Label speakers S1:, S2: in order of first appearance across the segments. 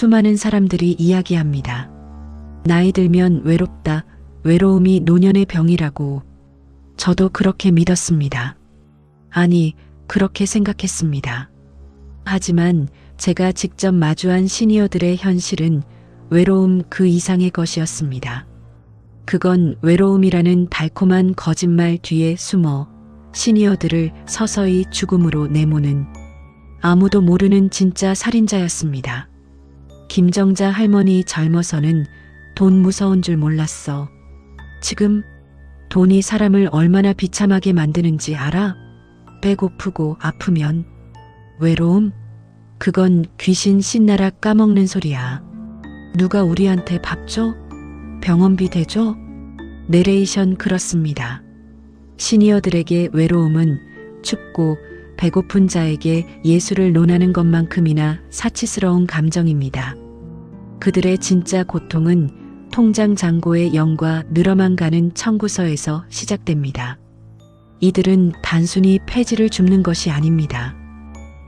S1: 수많은 사람들이 이야기합니다. 나이 들면 외롭다. 외로움이 노년의 병이라고. 저도 그렇게 믿었습니다. 아니, 그렇게 생각했습니다. 하지만 제가 직접 마주한 시니어들의 현실은 외로움 그 이상의 것이었습니다. 그건 외로움이라는 달콤한 거짓말 뒤에 숨어 시니어들을 서서히 죽음으로 내모는 아무도 모르는 진짜 살인자였습니다. 김정자 할머니 젊어서는 돈 무서운 줄 몰랐어. 지금 돈이 사람을 얼마나 비참하게 만드는지 알아? 배고프고 아프면 외로움? 그건 귀신 신나라 까먹는 소리야. 누가 우리한테 밥 줘? 병원비 대줘? 내레이션 그렇습니다. 시니어들에게 외로움은 춥고 배고픈 자에게 예수를 논하는 것만큼이나 사치스러운 감정입니다. 그들의 진짜 고통은 통장 잔고의 0과 늘어만 가는 청구서에서 시작됩니다. 이들은 단순히 폐지를 줍는 것이 아닙니다.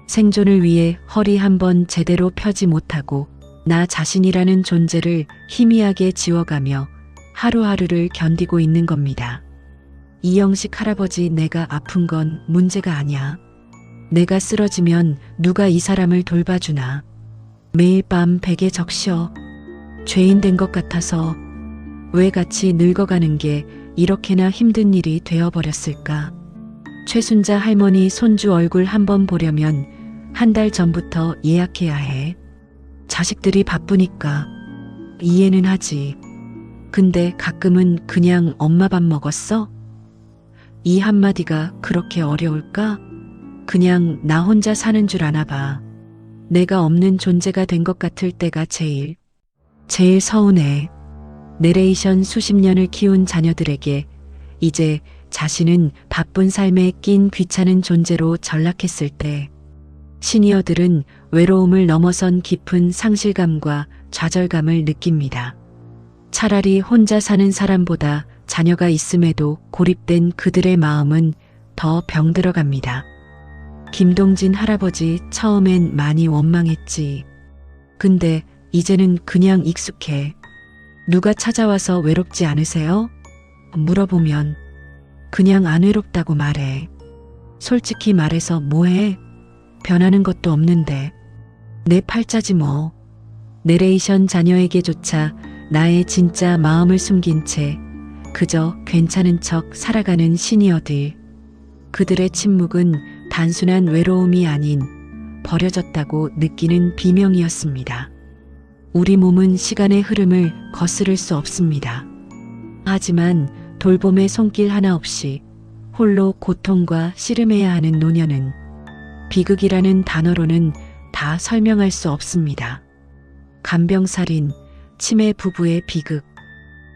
S1: 생존을 위해 허리 한번 제대로 펴지 못하고 나 자신이라는 존재를 희미하게 지워가며 하루하루를 견디고 있는 겁니다. 이영식 할아버지, 내가 아픈 건 문제가 아니야. 내가 쓰러지면 누가 이 사람을 돌봐주나. 매일 밤 베개 적셔. 죄인 된 것 같아서. 왜 같이 늙어가는 게 이렇게나 힘든 일이 되어버렸을까. 최순자 할머니 손주 얼굴 한번 보려면 한 달 전부터 예약해야 해. 자식들이 바쁘니까. 이해는 하지. 근데 가끔은 그냥 엄마 밥 먹었어? 이 한마디가 그렇게 어려울까? 그냥 나 혼자 사는 줄 아나 봐. 내가 없는 존재가 된 것 같을 때가 제일 서운해. 내레이션 수십 년을 키운 자녀들에게 이제 자신은 바쁜 삶에 낀 귀찮은 존재로 전락했을 때 시니어들은 외로움을 넘어선 깊은 상실감과 좌절감을 느낍니다. 차라리 혼자 사는 사람보다 자녀가 있음에도 고립된 그들의 마음은 더 병들어갑니다. 김동진 할아버지, 처음엔 많이 원망했지. 근데 이제는 그냥 익숙해. 누가 찾아와서 외롭지 않으세요? 물어보면 그냥 안 외롭다고 말해. 솔직히 말해서 뭐해? 변하는 것도 없는데. 내 팔자지 뭐. 내레이션 자녀에게조차 나의 진짜 마음을 숨긴 채 그저 괜찮은 척 살아가는 시니어들. 그들의 침묵은 단순한 외로움이 아닌 버려졌다고 느끼는 비명이었습니다. 우리 몸은 시간의 흐름을 거스를 수 없습니다. 하지만 돌봄의 손길 하나 없이 홀로 고통과 씨름해야 하는 노년은 비극이라는 단어로는 다 설명할 수 없습니다. 간병살인, 치매 부부의 비극.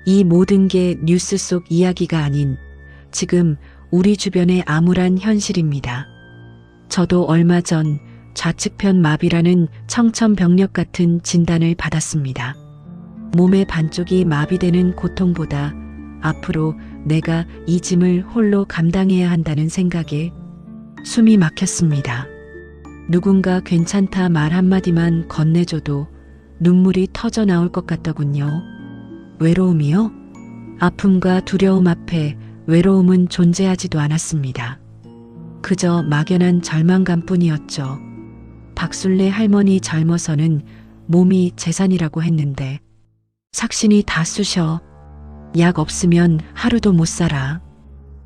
S1: 이 모든 게 뉴스 속 이야기가 아닌 지금 우리 주변의 암울한 현실입니다. 저도 얼마 전 좌측편 마비라는 청천벽력 같은 진단을 받았습니다. 몸의 반쪽이 마비되는 고통보다 앞으로 내가 이 짐을 홀로 감당해야 한다는 생각에 숨이 막혔습니다. 누군가 괜찮다 말 한마디만 건네줘도 눈물이 터져 나올 것 같더군요. 외로움이요? 아픔과 두려움 앞에 외로움은 존재하지도 않았습니다. 그저 막연한 절망감뿐이었죠. 박술래 할머니 젊어서는 몸이 재산이라고 했는데 삭신이 다 쑤셔. 약 없으면 하루도 못 살아.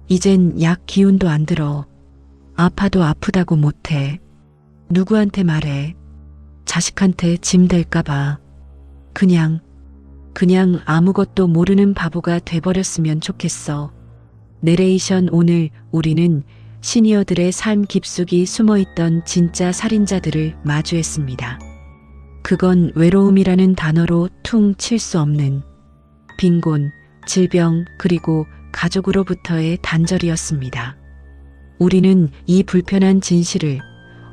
S1: 이젠 약 기운도 안 들어. 아파도 아프다고 못해. 누구한테 말해. 자식한테 짐 될까봐. 그냥 아무것도 모르는 바보가 돼버렸으면 좋겠어. 내레이션. 오늘 우리는 시니어들의 삶 깊숙이 숨어있던 진짜 살인자들을 마주했습니다. 그건 외로움이라는 단어로 퉁 칠 수 없는 빈곤, 질병, 그리고 가족으로부터의 단절이었습니다. 우리는 이 불편한 진실을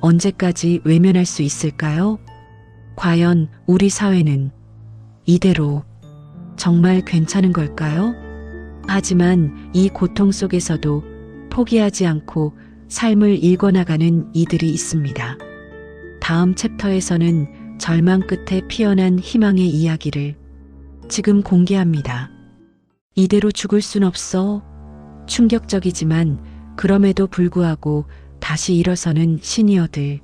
S1: 언제까지 외면할 수 있을까요? 과연 우리 사회는 이대로 정말 괜찮은 걸까요? 하지만 이 고통 속에서도 포기하지 않고 삶을 읽어나가는 이들이 있습니다. 다음 챕터에서는 절망 끝에 피어난 희망의 이야기를 지금 공개합니다. 이대로 죽을 순 없어. 충격적이지만 그럼에도 불구하고 다시 일어서는 시니어들.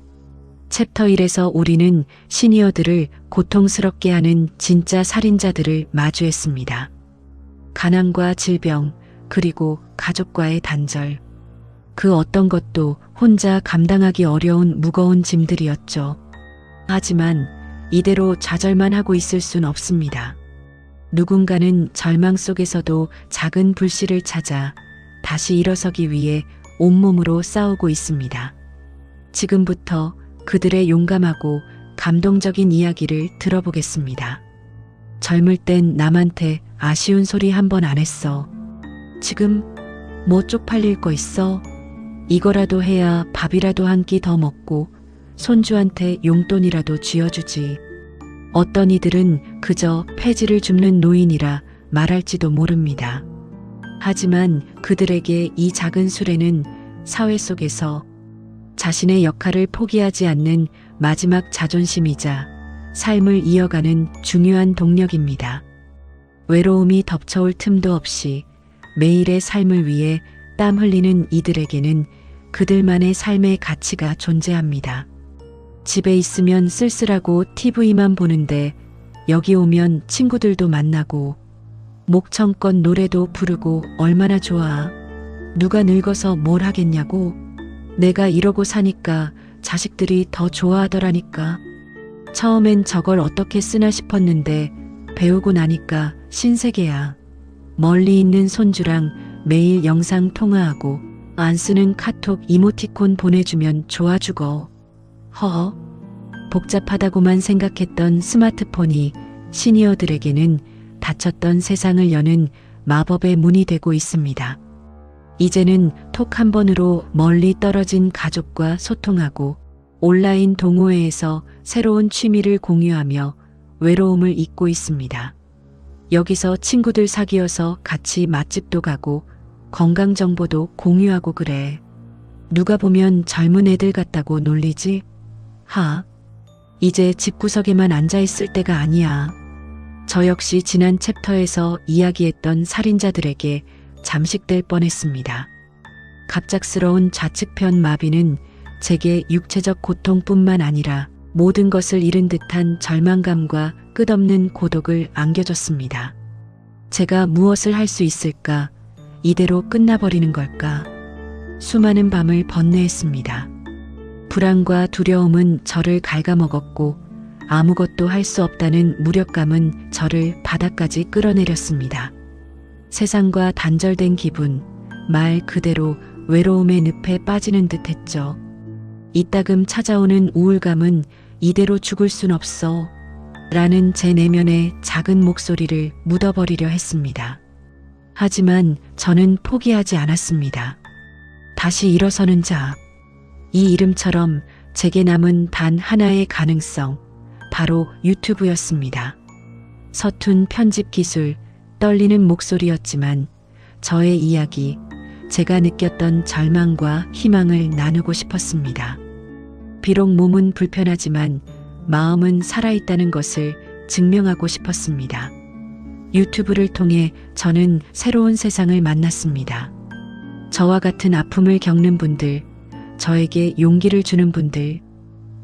S1: 챕터 1에서 우리는 시니어들을 고통스럽게 하는 진짜 살인자들을 마주했습니다. 가난과 질병, 그리고 가족과의 단절. 그 어떤 것도 혼자 감당하기 어려운 무거운 짐들이었죠. 하지만 이대로 좌절만 하고 있을 순 없습니다. 누군가는 절망 속에서도 작은 불씨를 찾아 다시 일어서기 위해 온몸으로 싸우고 있습니다. 지금부터 그들의 용감하고 감동적인 이야기를 들어보겠습니다. 젊을 땐 남한테 아쉬운 소리 한 번 안 했어. 지금 뭐 쪽팔릴 거 있어? 이거라도 해야 밥이라도 한 끼 더 먹고 손주한테 용돈이라도 쥐어주지. 어떤 이들은 그저 폐지를 줍는 노인이라 말할지도 모릅니다. 하지만 그들에게 이 작은 수레는 사회 속에서 자신의 역할을 포기하지 않는 마지막 자존심이자 삶을 이어가는 중요한 동력입니다. 외로움이 덮쳐올 틈도 없이 매일의 삶을 위해 땀 흘리는 이들에게는 그들만의 삶의 가치가 존재합니다. 집에 있으면 쓸쓸하고 TV만 보는데 여기 오면 친구들도 만나고 목청껏 노래도 부르고 얼마나 좋아. 누가 늙어서 뭘 하겠냐고. 내가 이러고 사니까 자식들이 더 좋아하더라니까. 처음엔 저걸 어떻게 쓰나 싶었는데 배우고 나니까 신세계야. 멀리 있는 손주랑 매일 영상 통화하고 안 쓰는 카톡 이모티콘 보내주면 좋아 죽어. 허. 복잡하다고만 생각했던 스마트폰이 시니어들에게는 닫혔던 세상을 여는 마법의 문이 되고 있습니다. 이제는 톡 한 번으로 멀리 떨어진 가족과 소통하고 온라인 동호회에서 새로운 취미를 공유하며 외로움을 잊고 있습니다. 여기서 친구들 사귀어서 같이 맛집도 가고 건강 정보도 공유하고 그래. 누가 보면 젊은 애들 같다고 놀리지? 이제 집구석에만 앉아있을 때가 아니야. 저 역시 지난 챕터에서 이야기했던 살인자들에게 잠식될 뻔했습니다. 갑작스러운 좌측편 마비는 제게 육체적 고통뿐만 아니라 모든 것을 잃은 듯한 절망감과 끝없는 고독을 안겨줬습니다. 제가 무엇을 할 수 있을까? 이대로 끝나버리는 걸까? 수많은 밤을 번뇌했습니다. 불안과 두려움은 저를 갉아먹었고 아무것도 할 수 없다는 무력감은 저를 바닥까지 끌어내렸습니다. 세상과 단절된 기분, 말 그대로 외로움의 늪에 빠지는 듯 했죠. 이따금 찾아오는 우울감은 이대로 죽을 순 없어 라는 제 내면의 작은 목소리를 묻어버리려 했습니다. 하지만 저는 포기하지 않았습니다. 다시 일어서는 자. 이 이름처럼 제게 남은 단 하나의 가능성, 바로 유튜브였습니다. 서툰 편집 기술, 떨리는 목소리였지만 저의 이야기, 제가 느꼈던 절망과 희망을 나누고 싶었습니다. 비록 몸은 불편하지만 마음은 살아있다는 것을 증명하고 싶었습니다. 유튜브를 통해 저는 새로운 세상을 만났습니다. 저와 같은 아픔을 겪는 분들, 저에게 용기를 주는 분들,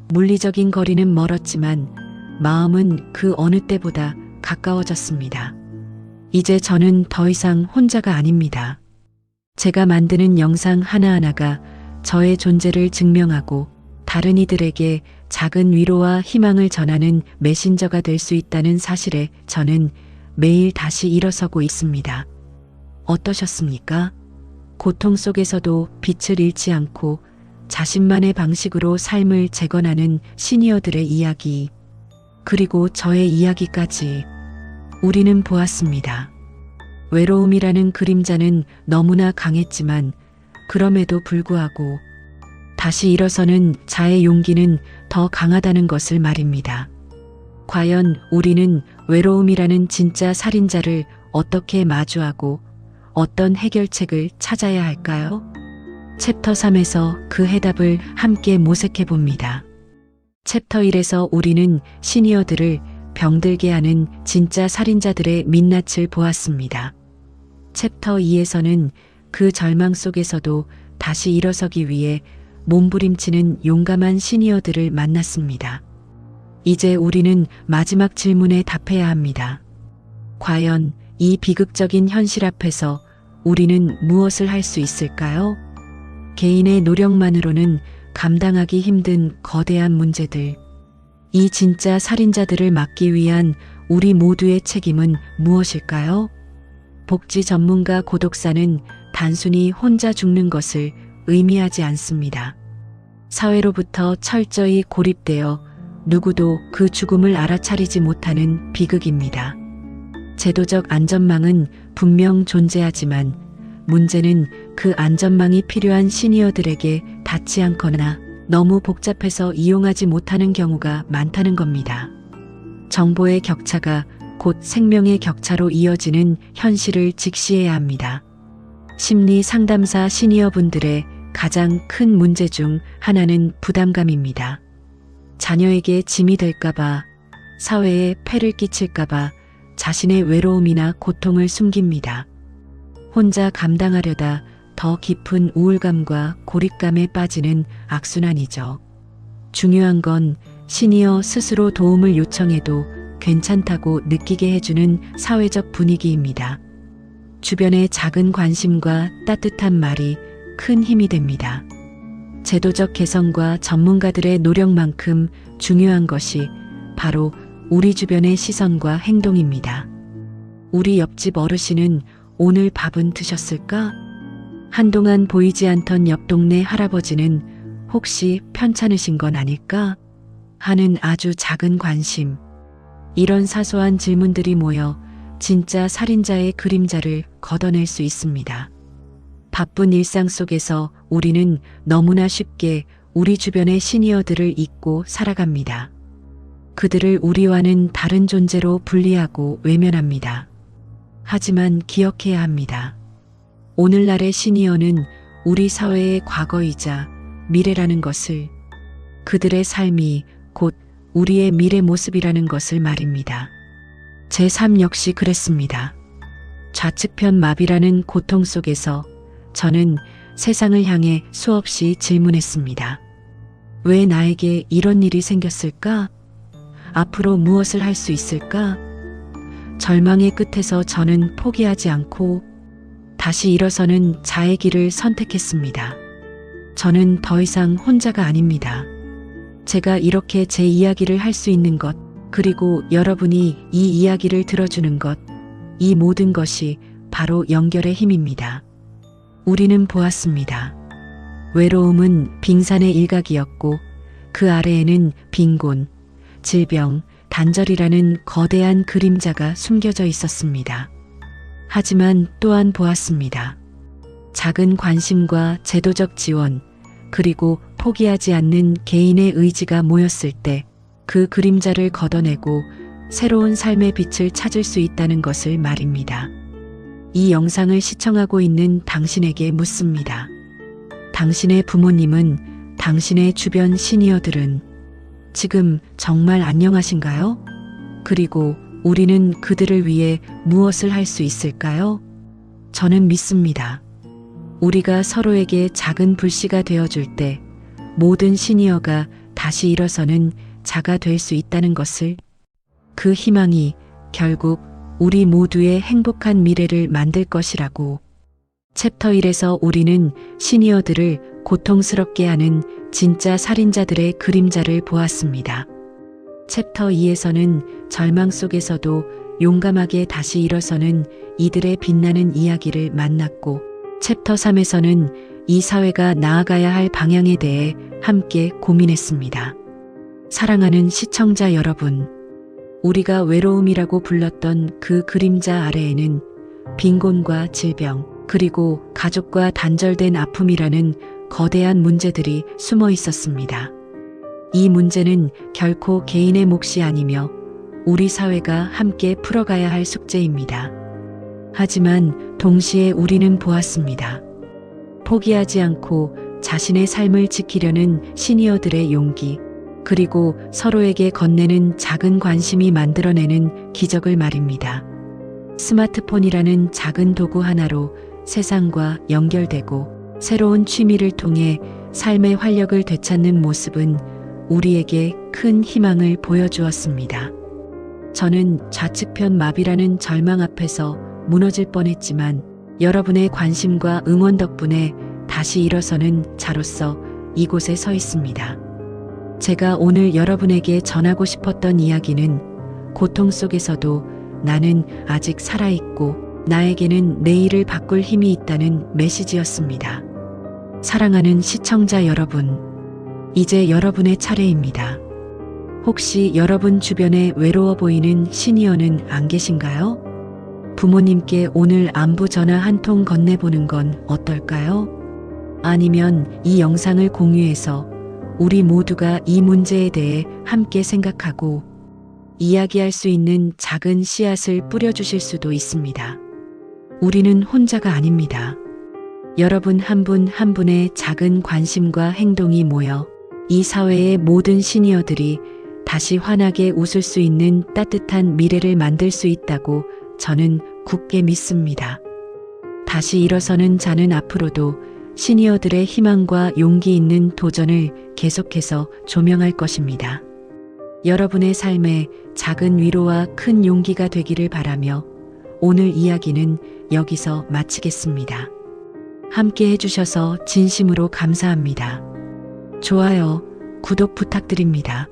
S1: 물리적인 거리는 멀었지만 마음은 그 어느 때보다 가까워졌습니다. 이제 저는 더 이상 혼자가 아닙니다. 제가 만드는 영상 하나하나가 저의 존재를 증명하고 다른 이들에게 작은 위로와 희망을 전하는 메신저가 될 수 있다는 사실에 저는 매일 다시 일어서고 있습니다. 어떠셨습니까? 고통 속에서도 빛을 잃지 않고 자신만의 방식으로 삶을 재건하는 시니어들의 이야기, 그리고 저의 이야기까지 우리는 보았습니다. 외로움이라는 그림자는 너무나 강했지만 그럼에도 불구하고 다시 일어서는 자의 용기는 더 강하다는 것을 말입니다. 과연 우리는 외로움이라는 진짜 살인자를 어떻게 마주하고 어떤 해결책을 찾아야 할까요? 챕터 3에서 그 해답을 함께 모색해 봅니다. 챕터 1에서 우리는 시니어들을 병들게 하는 진짜 살인자들의 민낯을 보았습니다. 챕터 2에서는 그 절망 속에서도 다시 일어서기 위해 몸부림치는 용감한 시니어들을 만났습니다. 이제 우리는 마지막 질문에 답해야 합니다. 과연 이 비극적인 현실 앞에서 우리는 무엇을 할 수 있을까요? 개인의 노력만으로는 감당하기 힘든 거대한 문제들. 이 진짜 살인자들을 막기 위한 우리 모두의 책임은 무엇일까요? 복지 전문가 고독사는 단순히 혼자 죽는 것을 의미하지 않습니다. 사회로부터 철저히 고립되어 누구도 그 죽음을 알아차리지 못하는 비극입니다. 제도적 안전망은 분명 존재하지만 문제는 그 안전망이 필요한 시니어들에게 닿지 않거나 너무 복잡해서 이용하지 못하는 경우가 많다는 겁니다. 정보의 격차가 곧 생명의 격차로 이어지는 현실을 직시해야 합니다. 심리 상담사 시니어분들의 가장 큰 문제 중 하나는 부담감입니다. 자녀에게 짐이 될까봐, 사회에 폐를 끼칠까봐 자신의 외로움이나 고통을 숨깁니다. 혼자 감당하려다 더 깊은 우울감과 고립감에 빠지는 악순환이죠. 중요한 건 시니어 스스로 도움을 요청해도 괜찮다고 느끼게 해주는 사회적 분위기입니다. 주변의 작은 관심과 따뜻한 말이 큰 힘이 됩니다. 제도적 개선과 전문가들의 노력만큼 중요한 것이 바로 우리 주변의 시선과 행동입니다. 우리 옆집 어르신은 오늘 밥은 드셨을까? 한동안 보이지 않던 옆 동네 할아버지는 혹시 편찮으신 건 아닐까? 하는 아주 작은 관심. 이런 사소한 질문들이 모여 진짜 살인자의 그림자를 걷어낼 수 있습니다. 바쁜 일상 속에서 우리는 너무나 쉽게 우리 주변의 시니어들을 잊고 살아갑니다. 그들을 우리와는 다른 존재로 분리하고 외면합니다. 하지만 기억해야 합니다. 오늘날의 시니어는 우리 사회의 과거이자 미래라는 것을, 그들의 삶이 곧 우리의 미래 모습이라는 것을 말입니다. 제 삶 역시 그랬습니다. 좌측편 마비라는 고통 속에서 저는 세상을 향해 수없이 질문했습니다. 왜 나에게 이런 일이 생겼을까? 앞으로 무엇을 할 수 있을까? 절망의 끝에서 저는 포기하지 않고 다시 일어서는 자의 길을 선택했습니다. 저는 더 이상 혼자가 아닙니다. 제가 이렇게 제 이야기를 할 수 있는 것, 그리고 여러분이 이 이야기를 들어주는 것, 이 모든 것이 바로 연결의 힘입니다. 우리는 보았습니다. 외로움은 빙산의 일각이었고 그 아래에는 빈곤, 질병, 단절이라는 거대한 그림자가 숨겨져 있었습니다. 하지만 또한 보았습니다. 작은 관심과 제도적 지원, 그리고 포기하지 않는 개인의 의지가 모였을 때 그 그림자를 걷어내고 새로운 삶의 빛을 찾을 수 있다는 것을 말입니다. 이 영상을 시청하고 있는 당신에게 묻습니다. 당신의 부모님은, 당신의 주변 시니어들은 지금 정말 안녕하신가요? 그리고 우리는 그들을 위해 무엇을 할 수 있을까요? 저는 믿습니다. 우리가 서로에게 작은 불씨가 되어줄 때 모든 시니어가 다시 일어서는 자가 될 수 있다는 것을, 그 희망이 결국 우리 모두의 행복한 미래를 만들 것이라고. 챕터 1에서 우리는 시니어들을 고통스럽게 하는 진짜 살인자들의 그림자를 보았습니다. 챕터 2에서는 절망 속에서도 용감하게 다시 일어서는 이들의 빛나는 이야기를 만났고, 챕터 3에서는 이 사회가 나아가야 할 방향에 대해 함께 고민했습니다. 사랑하는 시청자 여러분, 우리가 외로움이라고 불렀던 그 그림자 아래에는 빈곤과 질병, 그리고 가족과 단절된 아픔이라는 거대한 문제들이 숨어 있었습니다. 이 문제는 결코 개인의 몫이 아니며 우리 사회가 함께 풀어가야 할 숙제입니다. 하지만 동시에 우리는 보았습니다. 포기하지 않고 자신의 삶을 지키려는 시니어들의 용기, 그리고 서로에게 건네는 작은 관심이 만들어내는 기적을 말입니다. 스마트폰이라는 작은 도구 하나로 세상과 연결되고 새로운 취미를 통해 삶의 활력을 되찾는 모습은 우리에게 큰 희망을 보여주었습니다. 저는 좌측편 마비라는 절망 앞에서 무너질 뻔했지만 여러분의 관심과 응원 덕분에 다시 일어서는 자로서 이곳에 서 있습니다. 제가 오늘 여러분에게 전하고 싶었던 이야기는 고통 속에서도 나는 아직 살아있고 나에게는 내일을 바꿀 힘이 있다는 메시지였습니다. 사랑하는 시청자 여러분, 이제 여러분의 차례입니다. 혹시 여러분 주변에 외로워 보이는 시니어는 안 계신가요? 부모님께 오늘 안부 전화 한 통 건네보는 건 어떨까요? 아니면 이 영상을 공유해서 우리 모두가 이 문제에 대해 함께 생각하고 이야기할 수 있는 작은 씨앗을 뿌려주실 수도 있습니다. 우리는 혼자가 아닙니다. 여러분 한 분 한 분의 작은 관심과 행동이 모여 이 사회의 모든 시니어들이 다시 환하게 웃을 수 있는 따뜻한 미래를 만들 수 있다고 저는 굳게 믿습니다. 다시 일어서는 자는 앞으로도 시니어들의 희망과 용기 있는 도전을 계속해서 조명할 것입니다. 여러분의 삶에 작은 위로와 큰 용기가 되기를 바라며 오늘 이야기는 여기서 마치겠습니다. 함께 해주셔서 진심으로 감사합니다. 좋아요, 구독 부탁드립니다.